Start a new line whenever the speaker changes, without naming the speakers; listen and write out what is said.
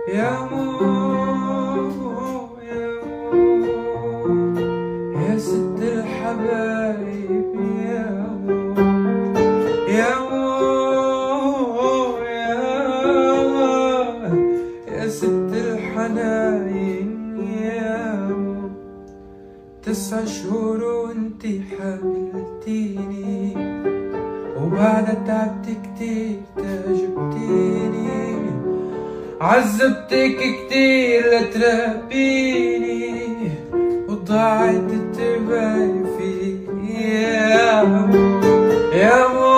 يا مو يا مو يا ست الحبايب يا مو يا مو يا ست الحناين يا مو 9 شهور وانتي حبلتيني وبعد تعبت كتير تعجبتيني عذبتك كتير لتربيني وضاعت الترباية فيك يا مو يا مو